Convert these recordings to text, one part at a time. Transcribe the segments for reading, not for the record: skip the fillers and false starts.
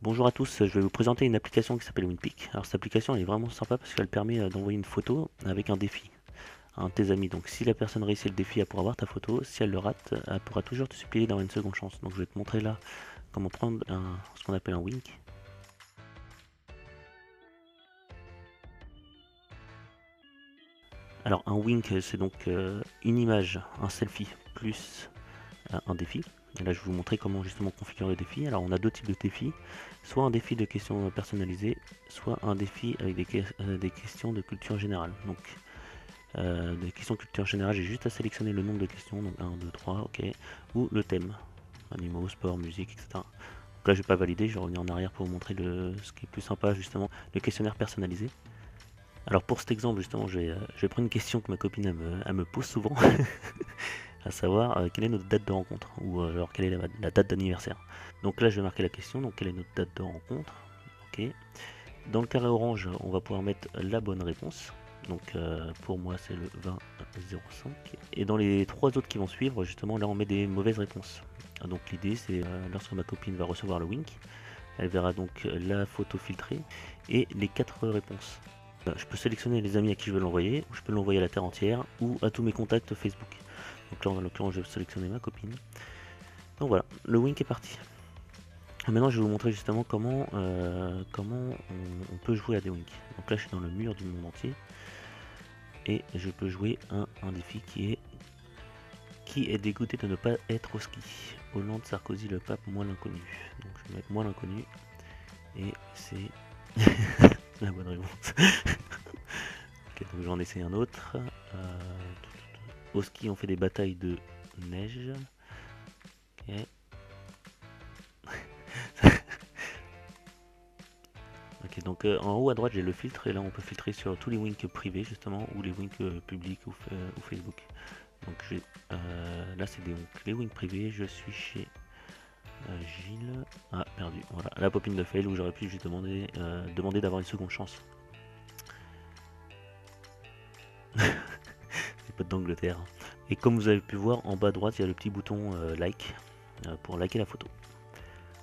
Bonjour à tous, je vais vous présenter une application qui s'appelle Winpeak. Alors cette application elle est vraiment sympa parce qu'elle permet d'envoyer une photo avec un défi à un de tes amis. Donc si la personne réussit le défi, elle pourra voir ta photo. Si elle le rate, elle pourra toujours te supplier d'avoir une seconde chance. Donc je vais te montrer là comment prendre ce qu'on appelle un wink. Alors un wink c'est donc une image, un selfie plus un défi. Et là je vais vous montrer comment justement configurer le défi. Alors on a deux types de défis, soit un défi de questions personnalisées, soit un défi avec des questions de culture générale. Donc des questions de culture générale, j'ai juste à sélectionner le nombre de questions, donc 1, 2, 3, ok, ou le thème, animaux, sport, musique, etc. Donc là je vais pas valider, je vais revenir en arrière pour vous montrer ce qui est plus sympa justement, le questionnaire personnalisé. Alors pour cet exemple justement, je vais prendre une question que ma copine elle me pose souvent, à savoir quelle est notre date de rencontre, ou genre quelle est la date d'anniversaire. Donc là je vais marquer la question, donc quelle est notre date de rencontre, ok. Dans le carré orange, on va pouvoir mettre la bonne réponse. Donc pour moi c'est le 20,05. Et dans les trois autres qui vont suivre, justement là on met des mauvaises réponses. Donc l'idée c'est lorsque ma copine va recevoir le wink, elle verra donc la photo filtrée et les quatre réponses. Je peux sélectionner les amis à qui je veux l'envoyer, ou je peux l'envoyer à la terre entière, ou à tous mes contacts Facebook. Donc là en l'occurrence je vais sélectionner ma copine. Donc voilà, le wink est parti. Maintenant, je vais vous montrer justement comment on peut jouer à des winks. Donc là, je suis dans le mur du monde entier et je peux jouer un défi qui est dégoûté de ne pas être au ski. Hollande, Sarkozy, le pape, moi l'inconnu. Donc je vais mettre moi l'inconnu et c'est la bonne réponse. Ok, donc j'en essaie un autre. Au ski, on fait des batailles de neige. Ok. Ok, donc en haut à droite j'ai le filtre et là on peut filtrer sur tous les winks privés justement ou les winks publics ou Facebook. Donc là c'est donc les winks privés, je suis chez Gilles. Ah perdu, voilà, la popine de fail où j'aurais pu juste demander d'avoir une seconde chance. Les potes d'Angleterre. Et comme vous avez pu voir en bas à droite il y a le petit bouton like pour liker la photo.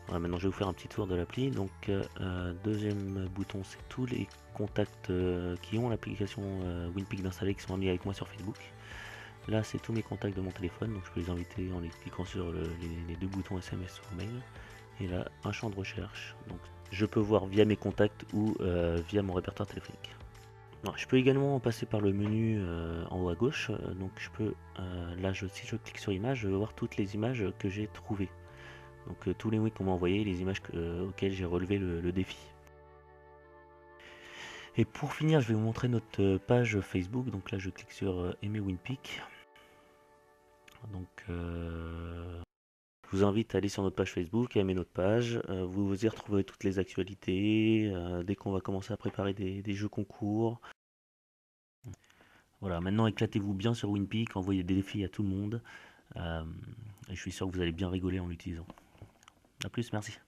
Voilà, maintenant je vais vous faire un petit tour de l'appli. Donc deuxième bouton c'est tous les contacts qui ont l'application Winpeak d'installer qui sont mis avec moi sur Facebook. Là c'est tous mes contacts de mon téléphone, donc je peux les inviter en les cliquant sur les deux boutons SMS ou mail. Et là un champ de recherche, donc je peux voir via mes contacts ou via mon répertoire téléphonique. Non, je peux également passer par le menu en haut à gauche, donc je peux, là si je clique sur image, je vais voir toutes les images que j'ai trouvées. Donc tous les weeks qu'on m'a envoyé, les images auxquelles j'ai relevé le défi. Et pour finir, je vais vous montrer notre page Facebook. Donc là, je clique sur aimer Winpeak. Donc je vous invite à aller sur notre page Facebook, à aimer notre page. Vous y retrouverez toutes les actualités. Dès qu'on va commencer à préparer des jeux concours. Voilà, maintenant éclatez-vous bien sur Winpeak, envoyez des défis à tout le monde. Et je suis sûr que vous allez bien rigoler en l'utilisant. A plus, merci.